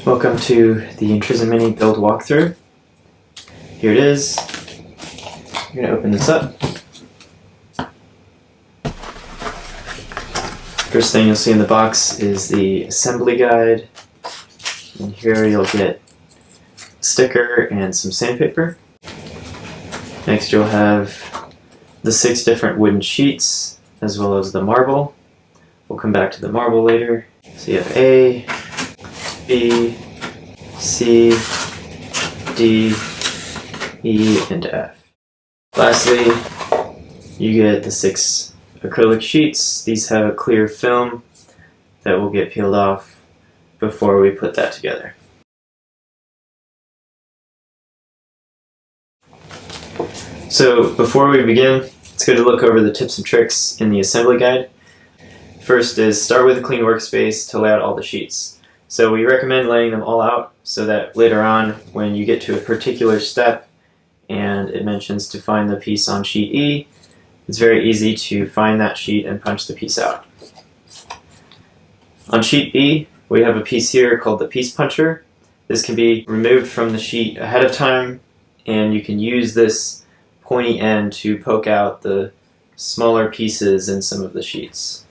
Welcome to the Intrism Mini build walkthrough. Here it is. You're going to open this up. First thing you'll see in the box is the assembly guide. And here you'll get a sticker and some sandpaper. Next you'll have the 6 different wooden sheets as well as the marble. We'll come back to the marble later. So you have A, B, C, D, E, and F. Lastly, you get the 6 acrylic sheets. These have a clear film that will get peeled off before we put that together. So before we begin, it's good to look over the tips and tricks in the assembly guide. First is start with a clean workspace to lay out all the sheets. So we recommend laying them all out so that later on when you get to a particular step and it mentions to find the piece on sheet E, it's very easy to find that sheet and punch the piece out. On sheet B, we have a piece here called the piece puncher. This can be removed from the sheet ahead of time, and you can use this pointy end to poke out the smaller pieces in some of the sheets.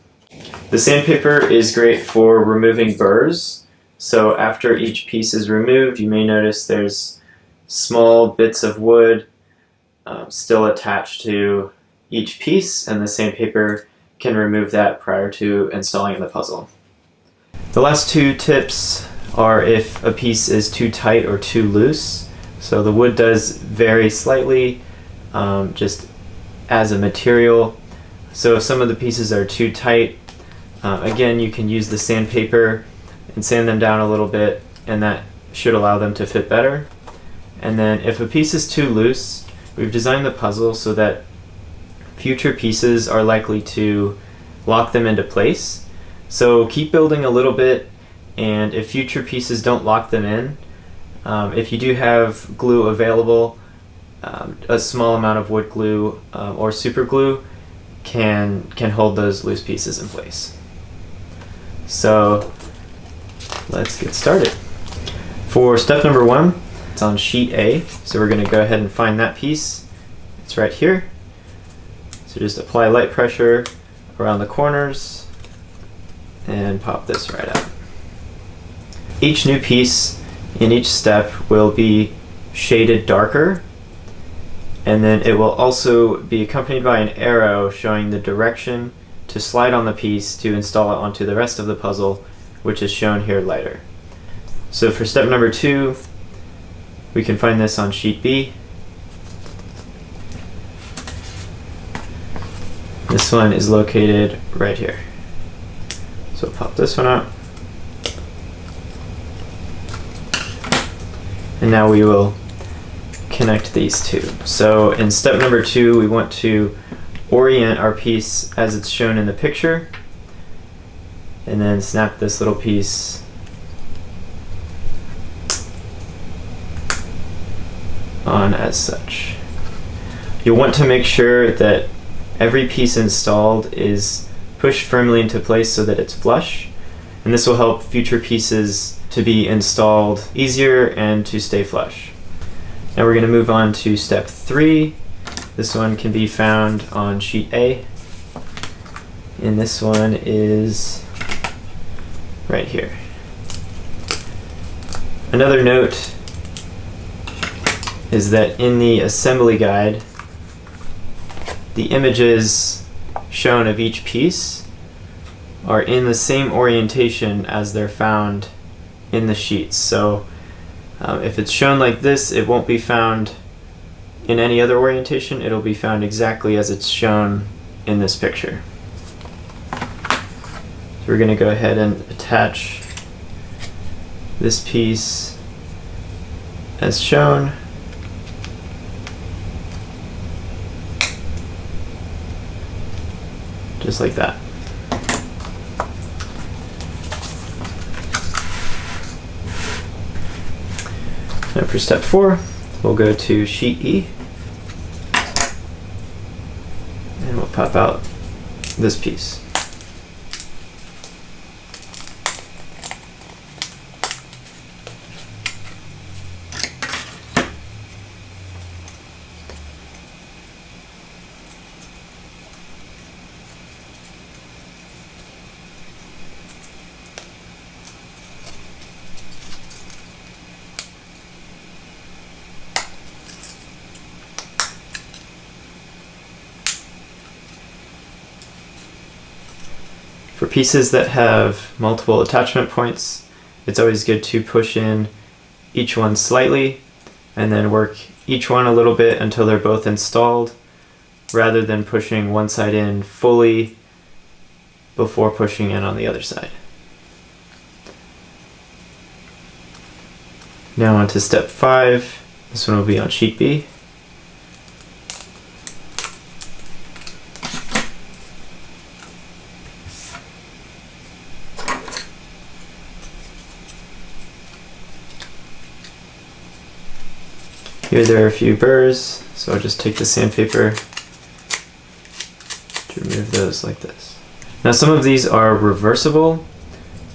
The sandpaper is great for removing burrs. So after each piece is removed, you may notice there's small bits of wood still attached to each piece, and the sandpaper can remove that prior to installing in the puzzle. The last 2 tips are if a piece is too tight or too loose. So the wood does vary slightly just as a material. So if some of the pieces are too tight, again, you can use the sandpaper and sand them down a little bit, and that should allow them to fit better. And then if a piece is too loose, we've designed the puzzle so that future pieces are likely to lock them into place. So keep building a little bit, and if future pieces don't lock them in, if you do have glue available, a small amount of wood glue or super glue can hold those loose pieces in place. So let's get started. For step number 1, it's on sheet A, so we're going to go ahead and find that piece. It's right here. So just apply light pressure around the corners and pop this right out. Each new piece in each step will be shaded darker, and then it will also be accompanied by an arrow showing the direction to slide on the piece to install it onto the rest of the puzzle, which is shown here lighter. So for step number 2, we can find this on sheet B. This one is located right here. So pop this one out. And now we will connect these two. So in step number 2, we want to orient our piece as it's shown in the picture, and then snap this little piece on as such. You'll want to make sure that every piece installed is pushed firmly into place so that it's flush, and this will help future pieces to be installed easier and to stay flush. Now we're going to move on to step 3. This one can be found on sheet A, and this one is right here. Another note is that in the assembly guide, the images shown of each piece are in the same orientation as they're found in the sheets. So if it's shown like this, it won't be found in any other orientation. It'll be found exactly as it's shown in this picture. So we're going to go ahead and attach this piece as shown. Just like that. Now for step 4, we'll go to sheet E, and we'll pop out this piece. For pieces that have multiple attachment points, it's always good to push in each one slightly and then work each one a little bit until they're both installed, rather than pushing one side in fully before pushing in on the other side. Now on to step 5. This one will be on sheet B. Here there are a few burrs, so I'll just take the sandpaper to remove those like this. Now some of these are reversible,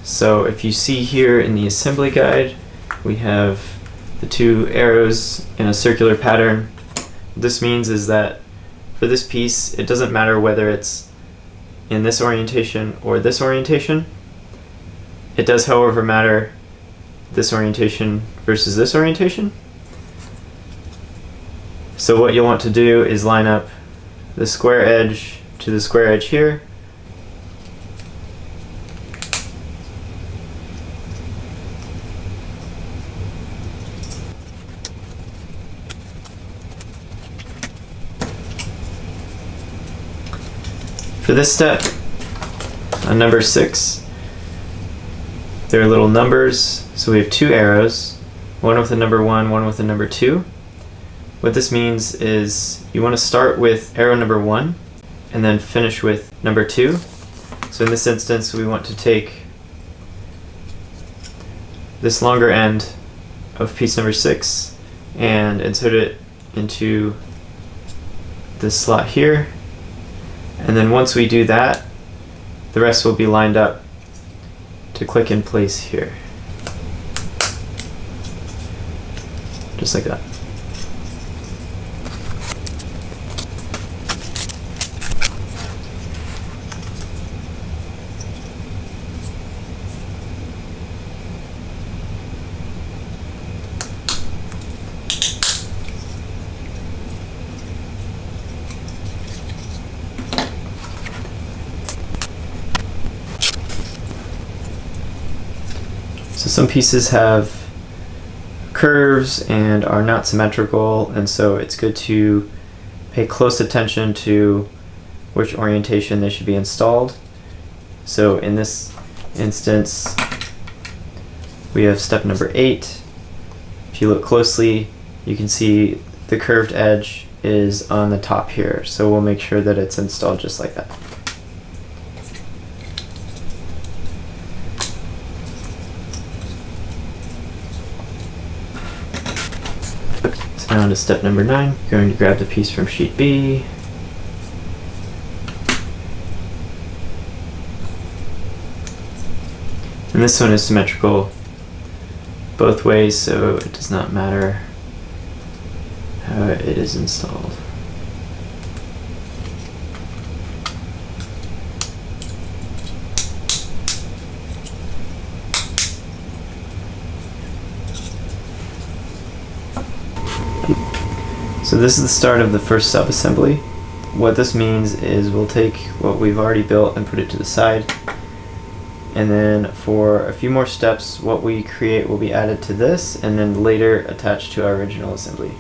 so if you see here in the assembly guide, we have the 2 arrows in a circular pattern. What this means is that for this piece, it doesn't matter whether it's in this orientation or this orientation. It does, however, matter this orientation versus this orientation. So what you'll want to do is line up the square edge to the square edge here. For this step, on number 6, there are little numbers, so we have 2 arrows, one with a number 1, one with a number 2. What this means is you want to start with arrow number 1 and then finish with number 2. So in this instance, we want to take this longer end of piece number 6 and insert it into this slot here. And then once we do that, the rest will be lined up to click in place here. Just like that. So some pieces have curves and are not symmetrical, and so it's good to pay close attention to which orientation they should be installed. So in this instance, we have step number 8. If you look closely, you can see the curved edge is on the top here, so we'll make sure that it's installed just like that. So now to step number 9, going to grab the piece from sheet B. And this one is symmetrical both ways, so it does not matter how it is installed. So this is the start of the first sub-assembly. What this means is we'll take what we've already built and put it to the side, and then for a few more steps what we create will be added to this and then later attached to our original assembly.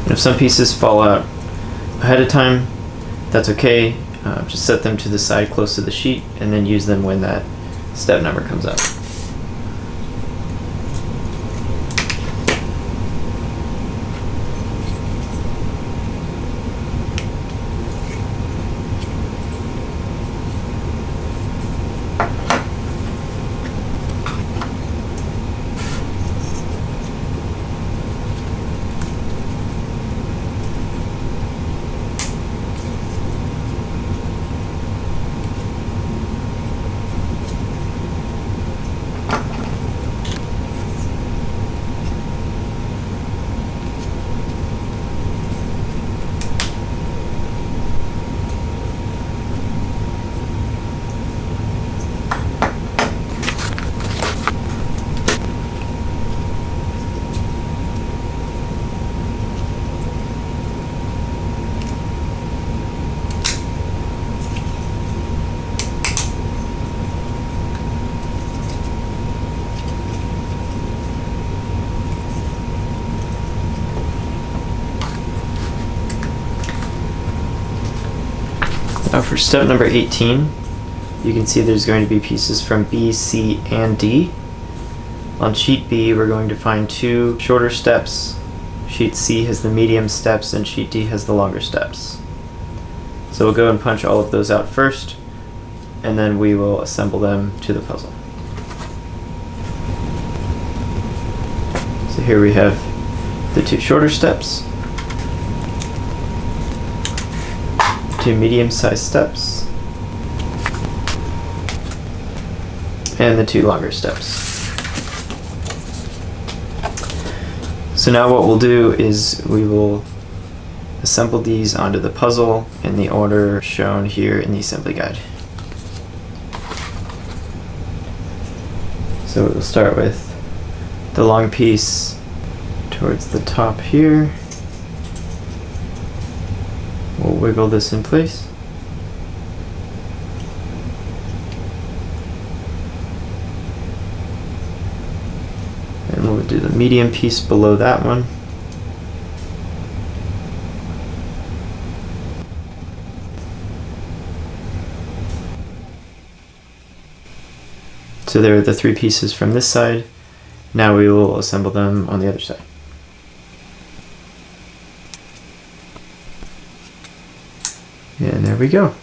And if some pieces fall out ahead of time, that's okay. Just set them to the side close to the sheet and then use them when that step number comes up. Now for step number 18, you can see there's going to be pieces from B, C, and D. On sheet B, we're going to find 2 shorter steps. Sheet C has the medium steps, and sheet D has the longer steps. So we'll go and punch all of those out first, and then we will assemble them to the puzzle. So here we have the 2 shorter steps, 2 medium-sized steps, and the 2 longer steps. So now what we'll do is we will assemble these onto the puzzle in the order shown here in the assembly guide. So we'll start with the long piece towards the top here. We'll wiggle this in place. And we'll do the medium piece below that one. So there are the 3 pieces from this side. Now we will assemble them on the other side. And there we go.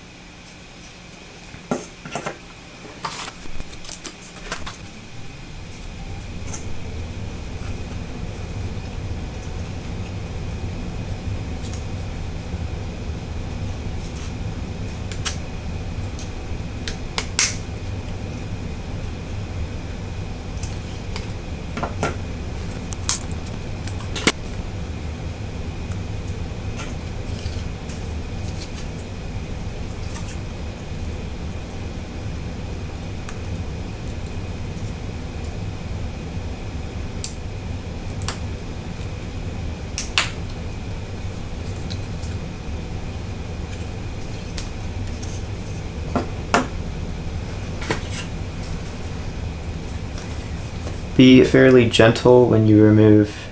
Be fairly gentle when you remove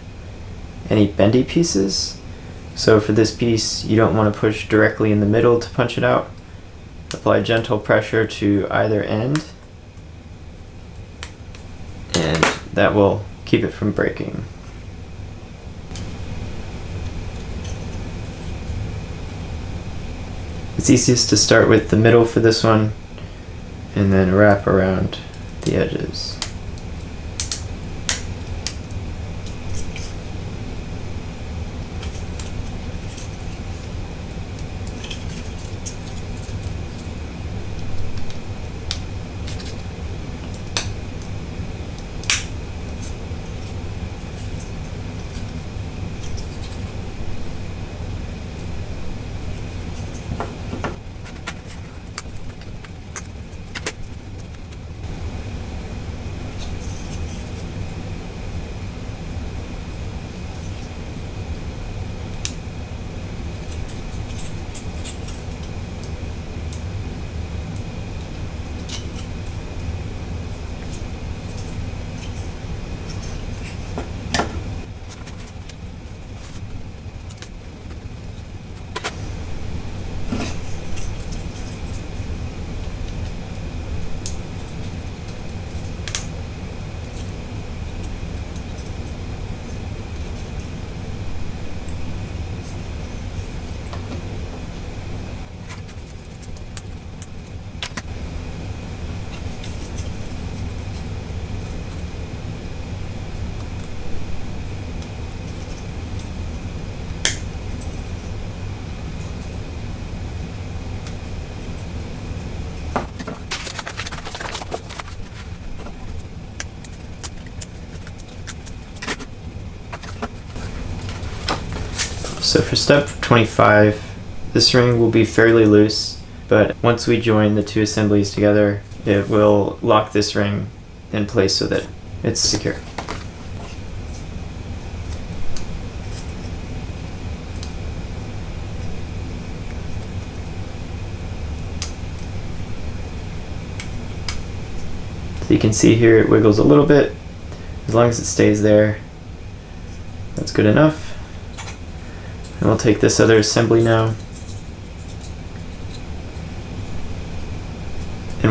any bendy pieces. So for this piece, you don't want to push directly in the middle to punch it out. Apply gentle pressure to either end, and that will keep it from breaking. It's easiest to start with the middle for this one, and then wrap around the edges. So for step 25, this ring will be fairly loose, but once we join the 2 assemblies together, it will lock this ring in place so that it's secure. So you can see here it wiggles a little bit. As long as it stays there, that's good enough. And we'll take this other assembly now.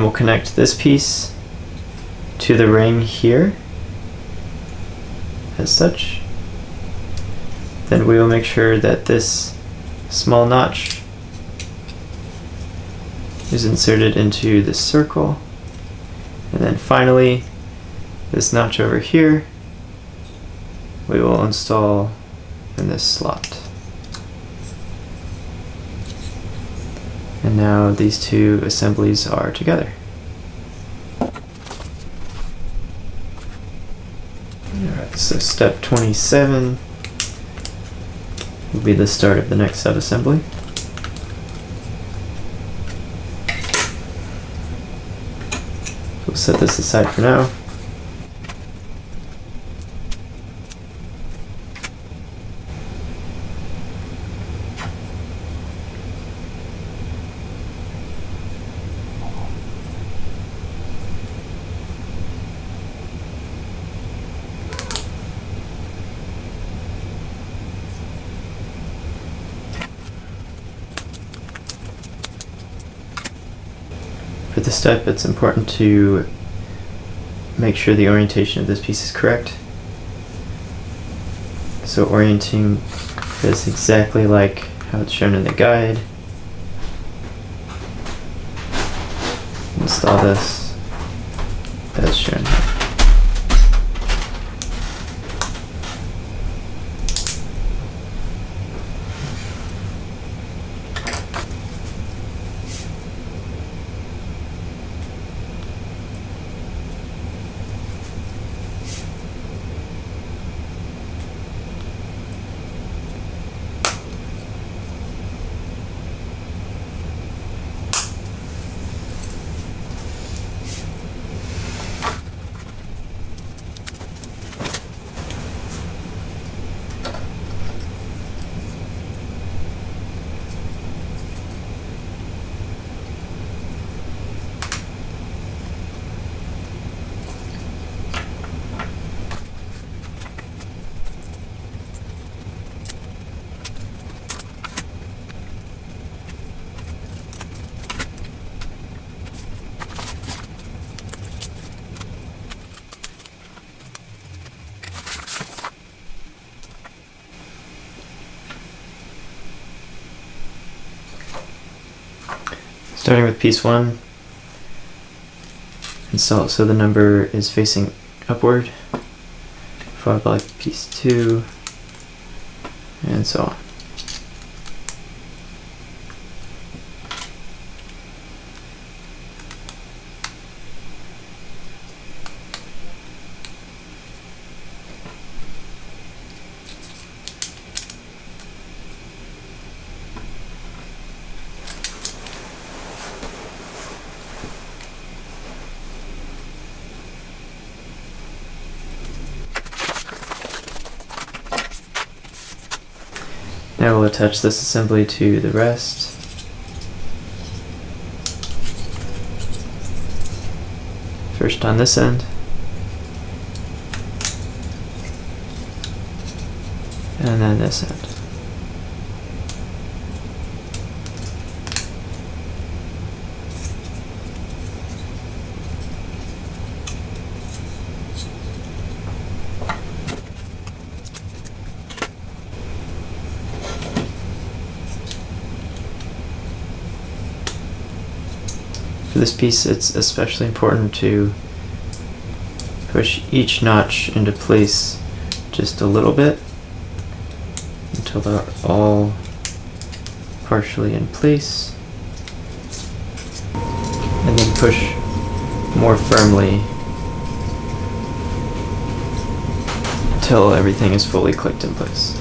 we'll connect this piece to the ring here, as such. Then we will make sure that this small notch is inserted into the circle. And then finally, this notch over here, we will install in this slot. And now these two assemblies are together. Alright, so step 27 will be the start of the next sub-assembly. We'll set this aside for now. For this step, it's important to make sure the orientation of this piece is correct. So orienting this exactly like how it's shown in the guide. Install this as shown here. Starting with piece 1, install it so the number is facing upward, followed by piece 2, and so on. Now we'll attach this assembly to the rest. First on this end, and then this end. For this piece, it's especially important to push each notch into place just a little bit until they're all partially in place, and then push more firmly until everything is fully clicked in place.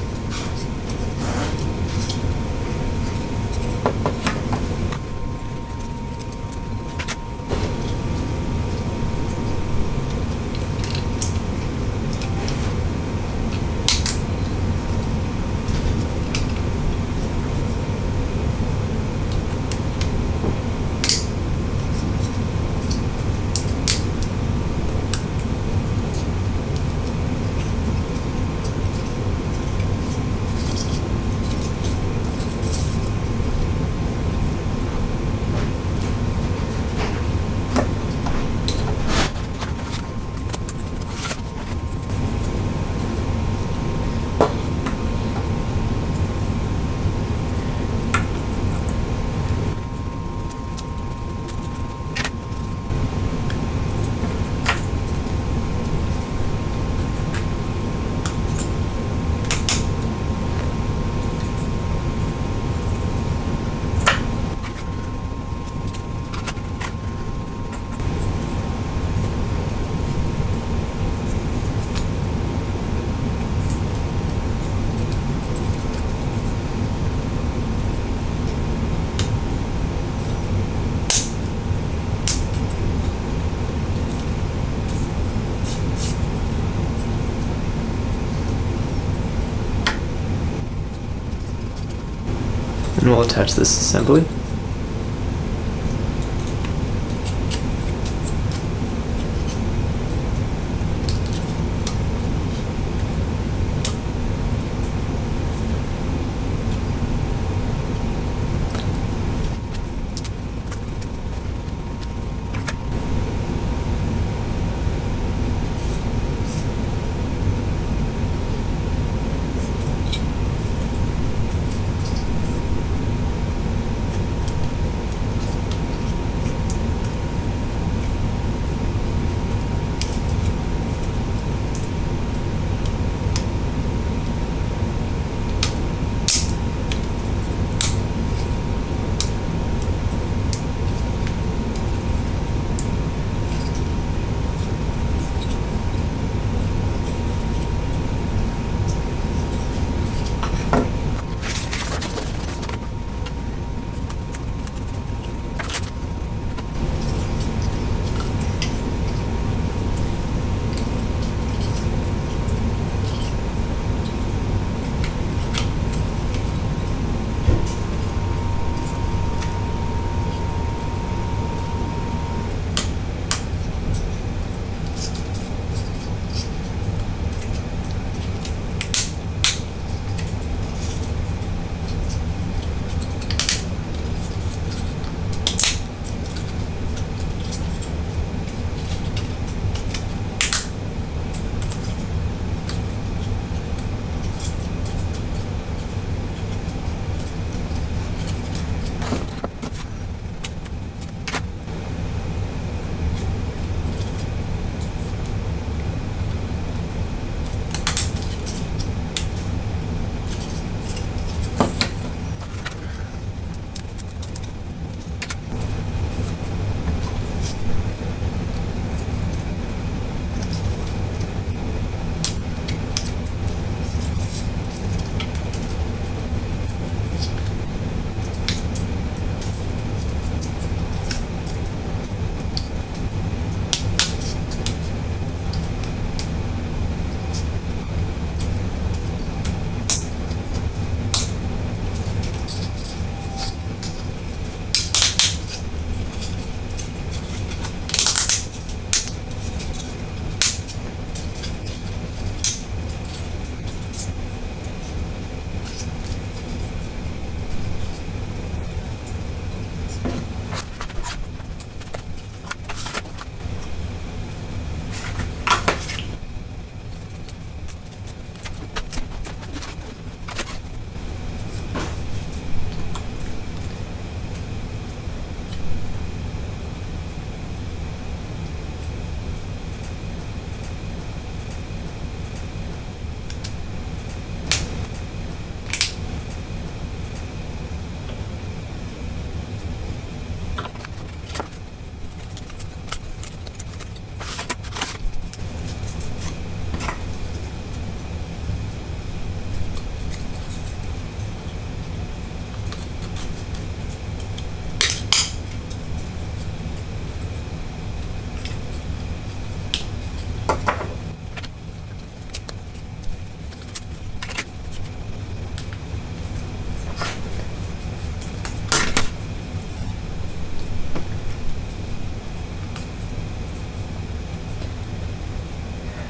I'll attach this assembly.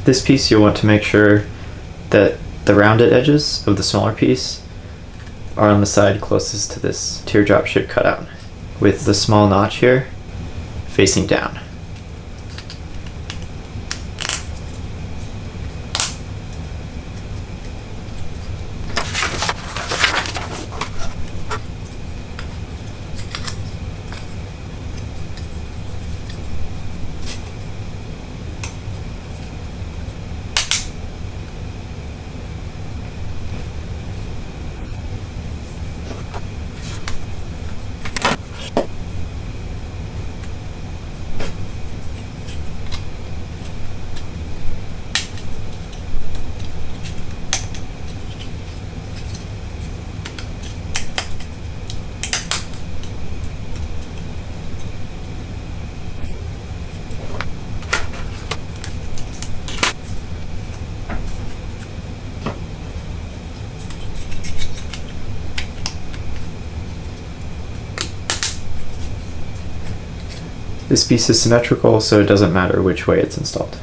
This piece, you'll want to make sure that the rounded edges of the smaller piece are on the side closest to this teardrop shape cutout, with the small notch here facing down. This piece is symmetrical, so it doesn't matter which way it's installed.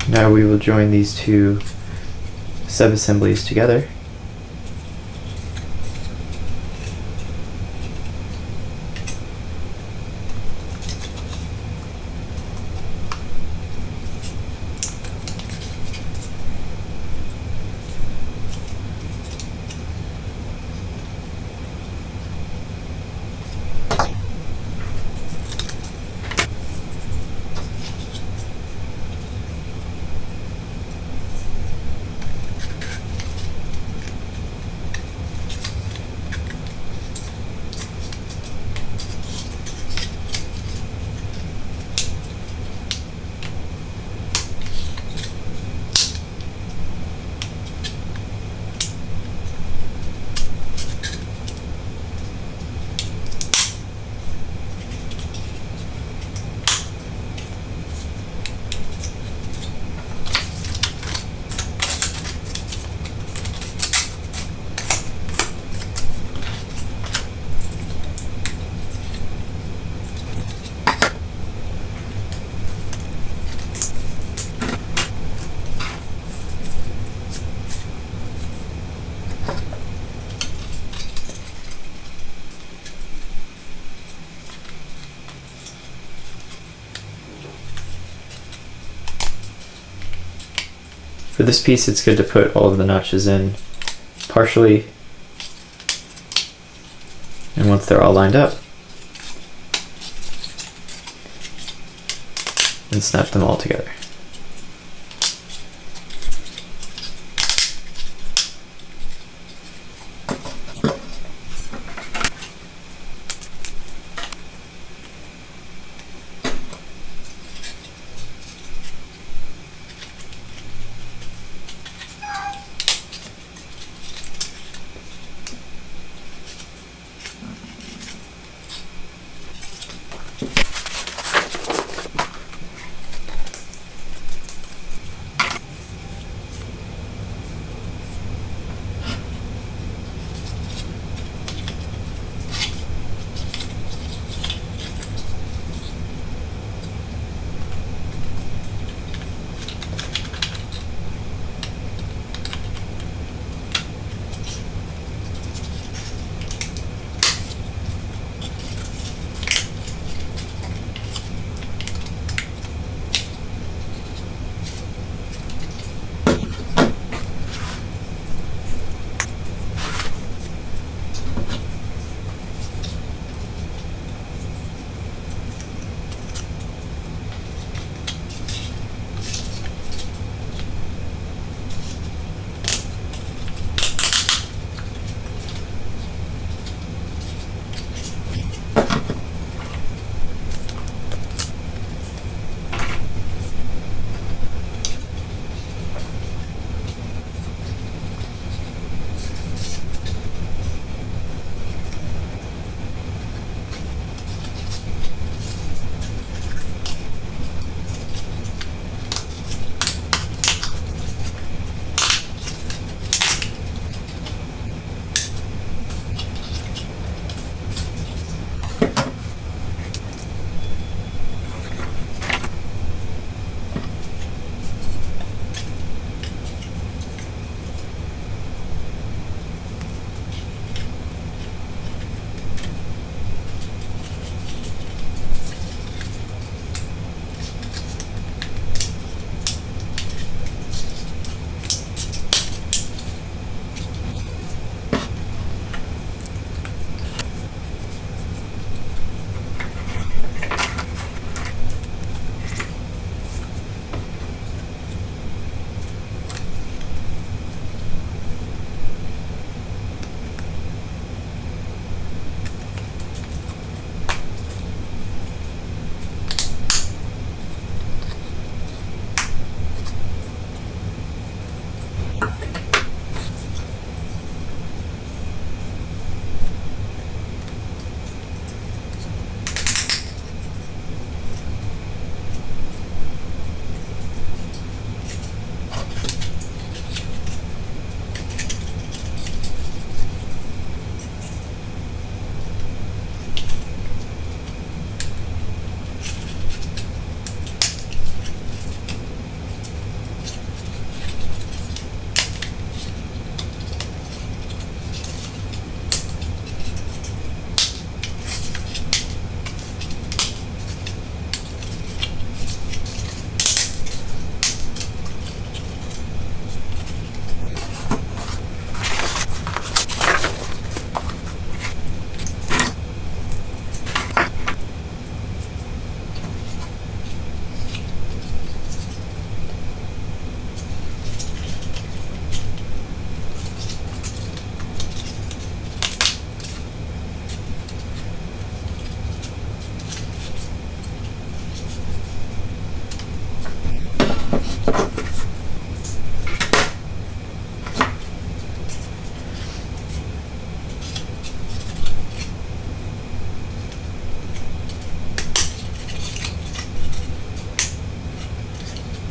Now we will join these two sub-assemblies together. For this piece, it's good to put all of the notches in partially, and once they're all lined up, and snap them all together.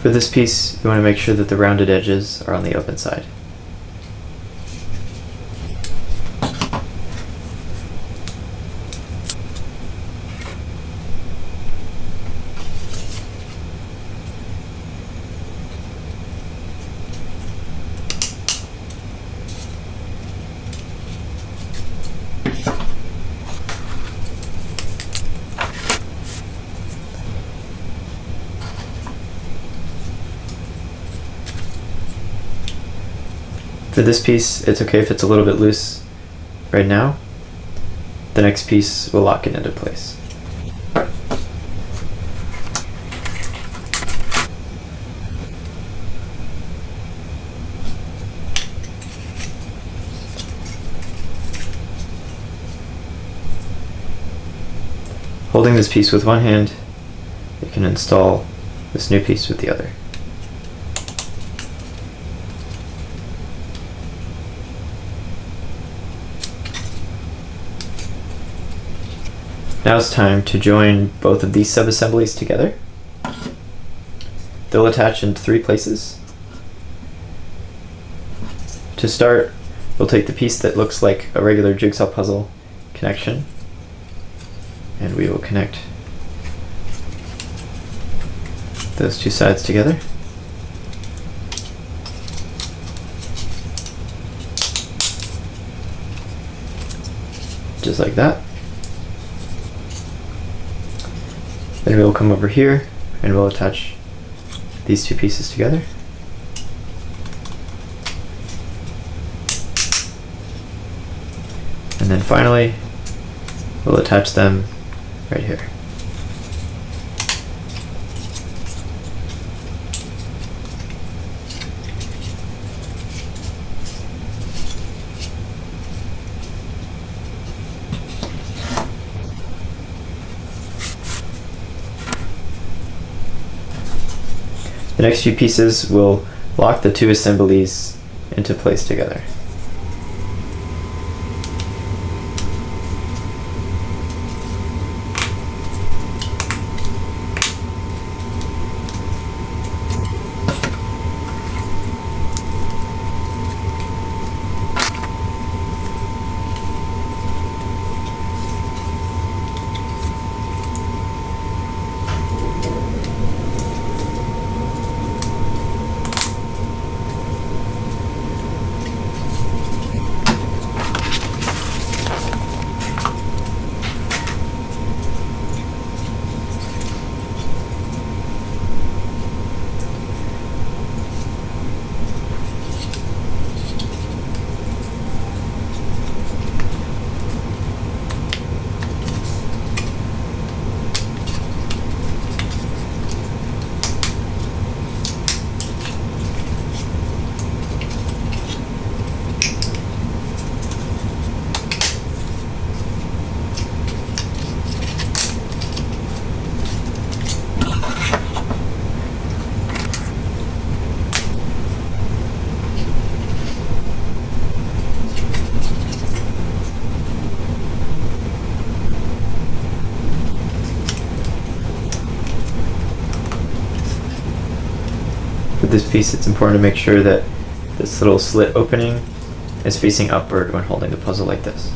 For this piece, you want to make sure that the rounded edges are on the open side. For this piece, it's okay if it's a little bit loose right now. The next piece will lock it into place. Holding this piece with one hand, you can install this new piece with the other. Now it's time to join both of these sub-assemblies together. They'll attach in 3 places. To start, we'll take the piece that looks like a regular jigsaw puzzle connection, and we will connect those 2 sides together. Just like that. Then we'll come over here and we'll attach these 2 pieces together. And then finally, we'll attach them right here. The next few pieces will lock the 2 assemblies into place together. With this piece, it's important to make sure that this little slit opening is facing upward when holding the puzzle like this.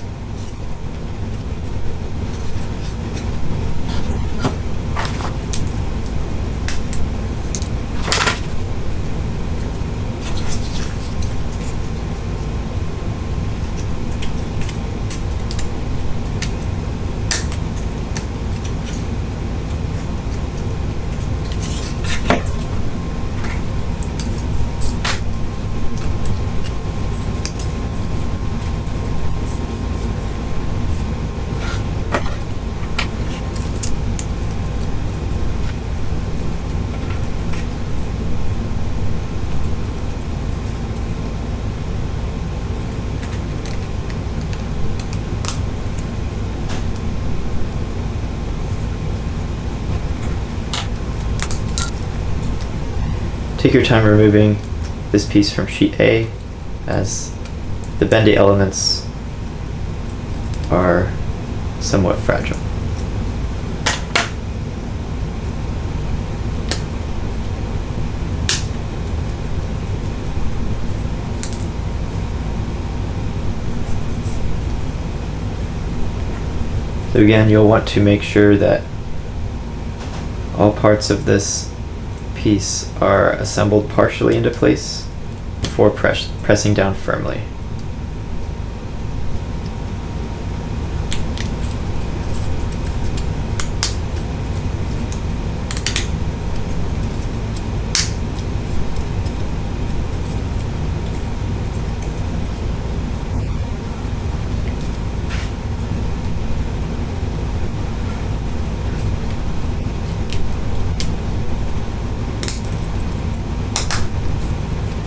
Take your time removing this piece from sheet A, as the bendy elements are somewhat fragile. So again, you'll want to make sure that all parts of this piece are assembled partially into place before pressing down firmly.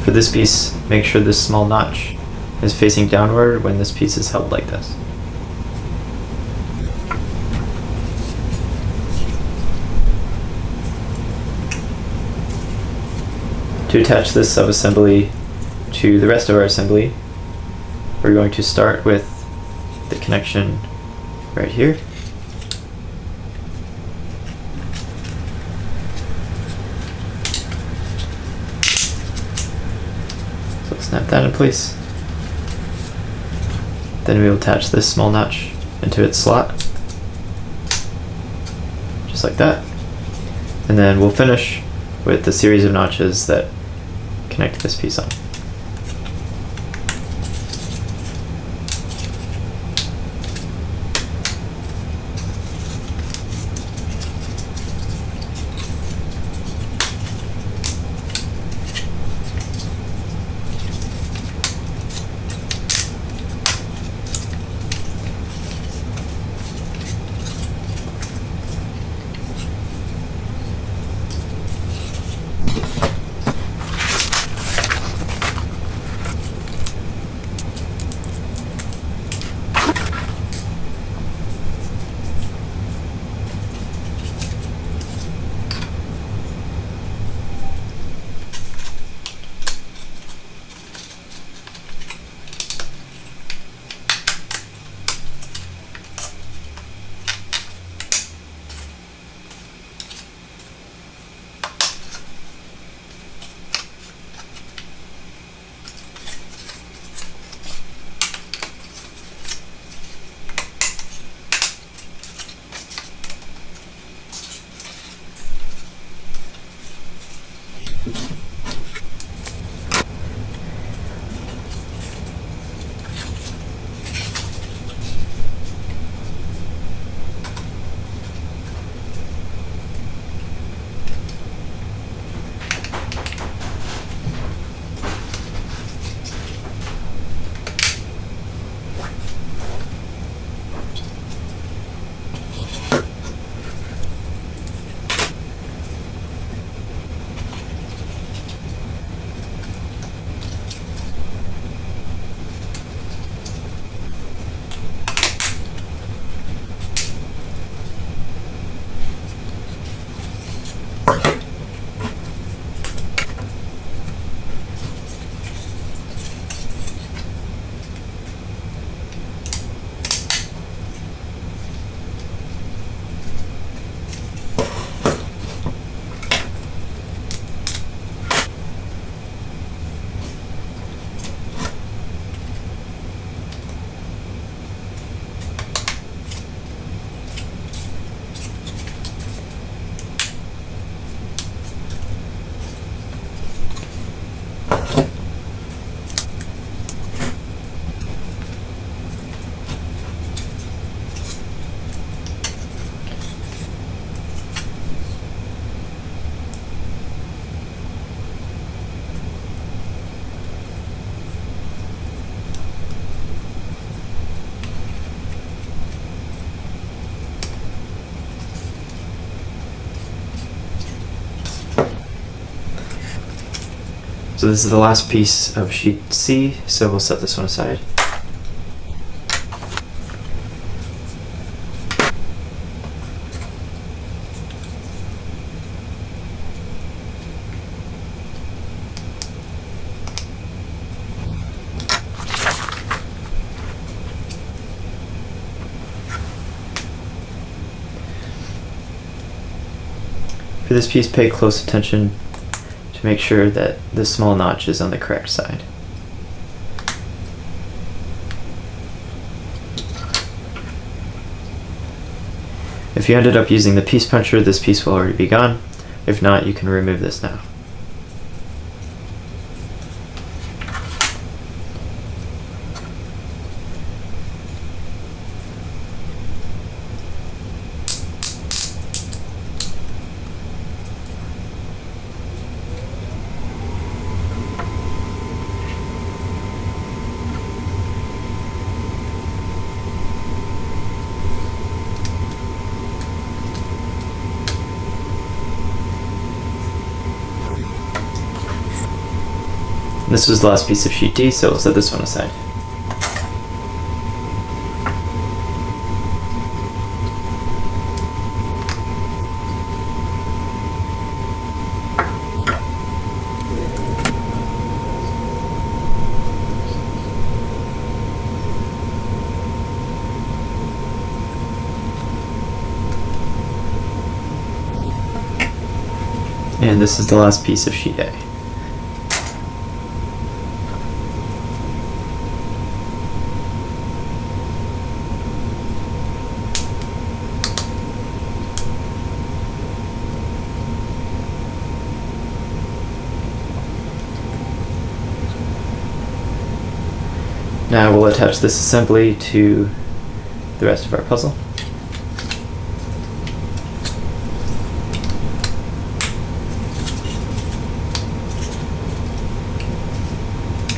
For this piece, make sure this small notch is facing downward when this piece is held like this. To attach this subassembly to the rest of our assembly, we're going to start with the connection right here. So snap that in place. Then we will attach this small notch into its slot, just like that. And then we'll finish with the series of notches that connect this piece on. So this is the last piece of sheet C, so we'll set this one aside. For this piece, pay close attention to make sure that the small notch is on the correct side. If you ended up using the piece puncher, this piece will already be gone. If not, you can remove this now. This was the last piece of sheet D, so we'll set this one aside. And this is the last piece of sheet A. Now we'll attach this assembly to the rest of our puzzle.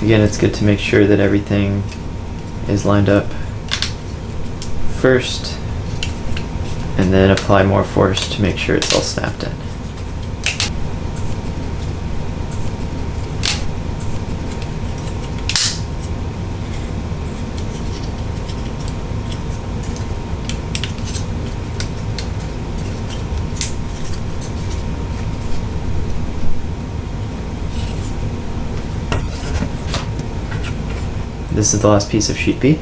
Again, it's good to make sure that everything is lined up first, and then apply more force to make sure it's all snapped in. This is the last piece of sheet B.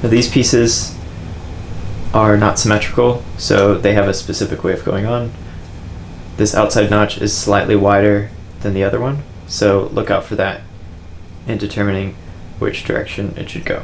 Now these pieces are not symmetrical, so they have a specific way of going on. This outside notch is slightly wider than the other one, so look out for that in determining which direction it should go.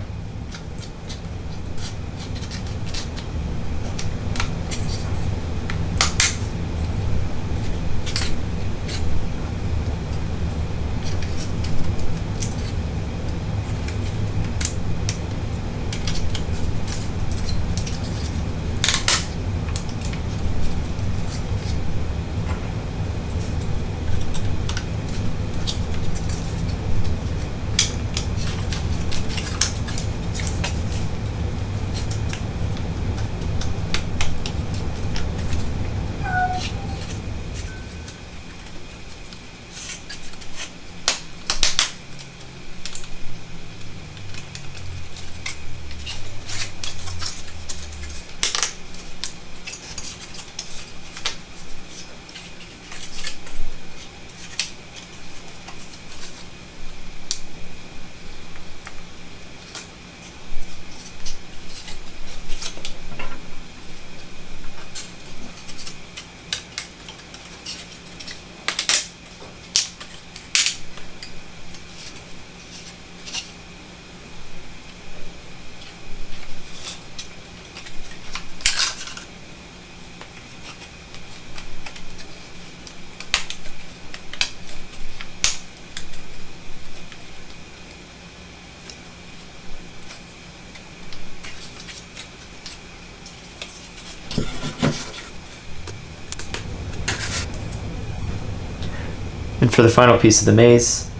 For the final piece of the maze,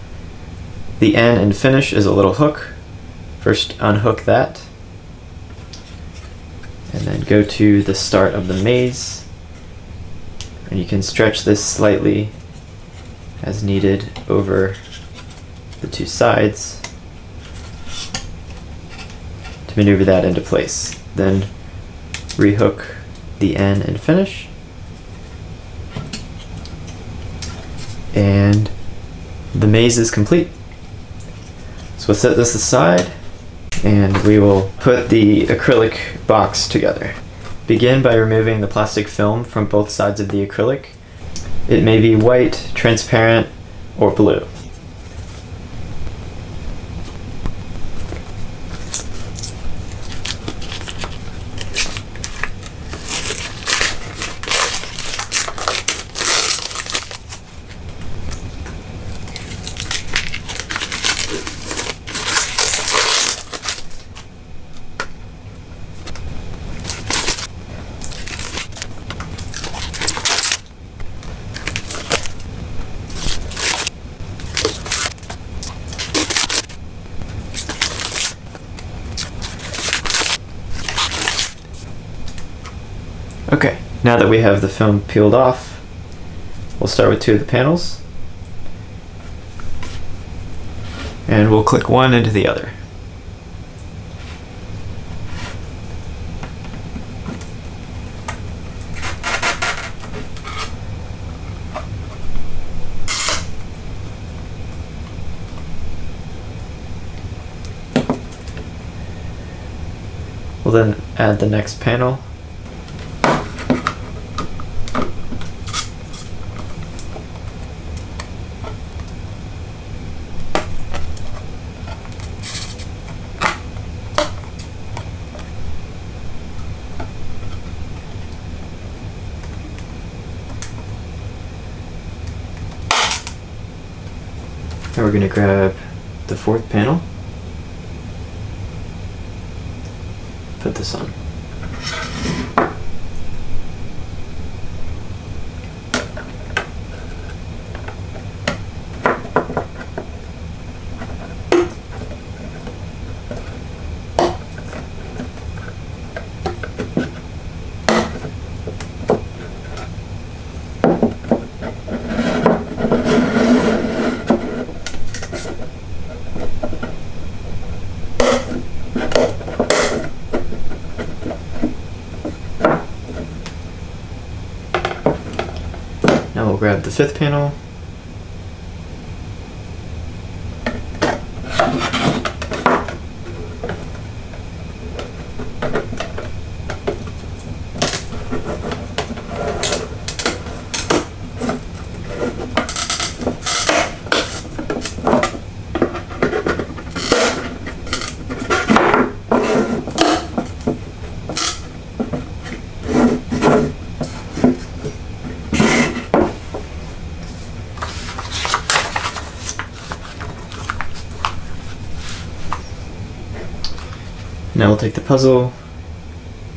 the end and finish is a little hook. First unhook that, and then go to the start of the maze, and you can stretch this slightly as needed over the two sides to maneuver that into place. Then rehook the end and finish, and the maze is complete. So we'll set this aside and we will put the acrylic box together. Begin by removing the plastic film from both sides of the acrylic. It may be white, transparent, or blue. Okay, now that we have the film peeled off, we'll start with two of the panels, and we'll click one into the other. We'll then add the next panel. Now we're going to grab the fourth panel, put this on. Now we'll grab the fifth panel, now we'll take the puzzle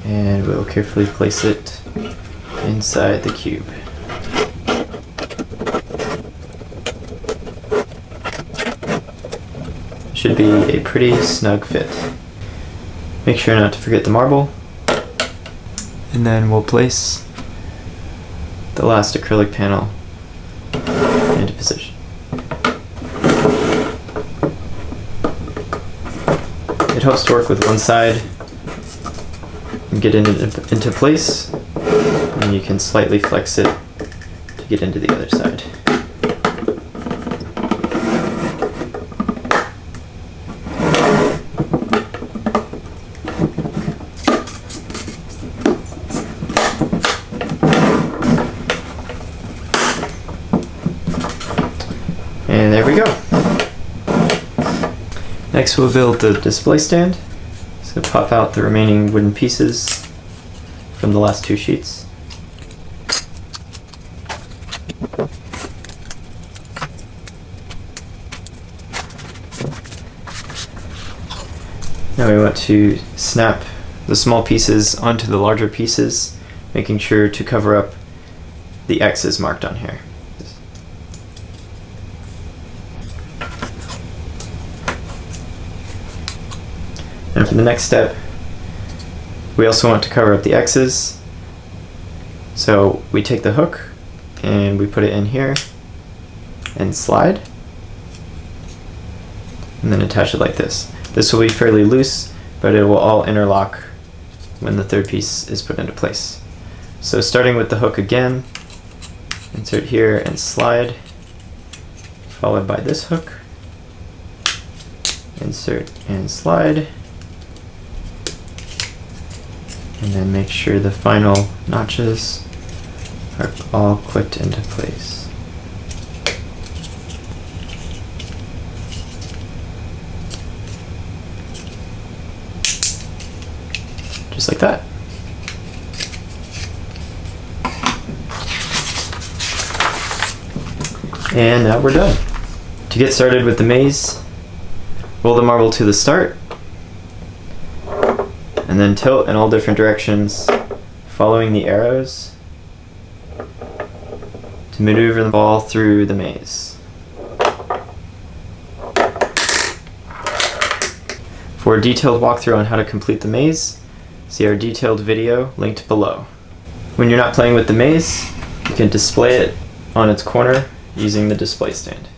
and we'll carefully place it inside the cube. Should be a pretty snug fit. Make sure not to forget the marble, and then we'll place the last acrylic panel into position. It helps to work with one side and get it into place, and you can slightly flex it to get into the other side. And there we go. Next we'll build the display stand. So pop out the remaining wooden pieces from the last two sheets. Now we want to snap the small pieces onto the larger pieces, making sure to cover up the X's marked on here. And for the next step, we also want to cover up the X's. So we take the hook and we put it in here and slide, and then attach it like this. This will be fairly loose, but it will all interlock when the third piece is put into place. So starting with the hook again, insert here and slide, followed by this hook, insert and slide, and then make sure the final notches are all clicked into place. Just like that. And now we're done. To get started with the maze, roll the marble to the start, and then tilt in all different directions, following the arrows to maneuver the ball through the maze. For a detailed walkthrough on how to complete the maze, see our detailed video linked below. When you're not playing with the maze, you can display it on its corner using the display stand.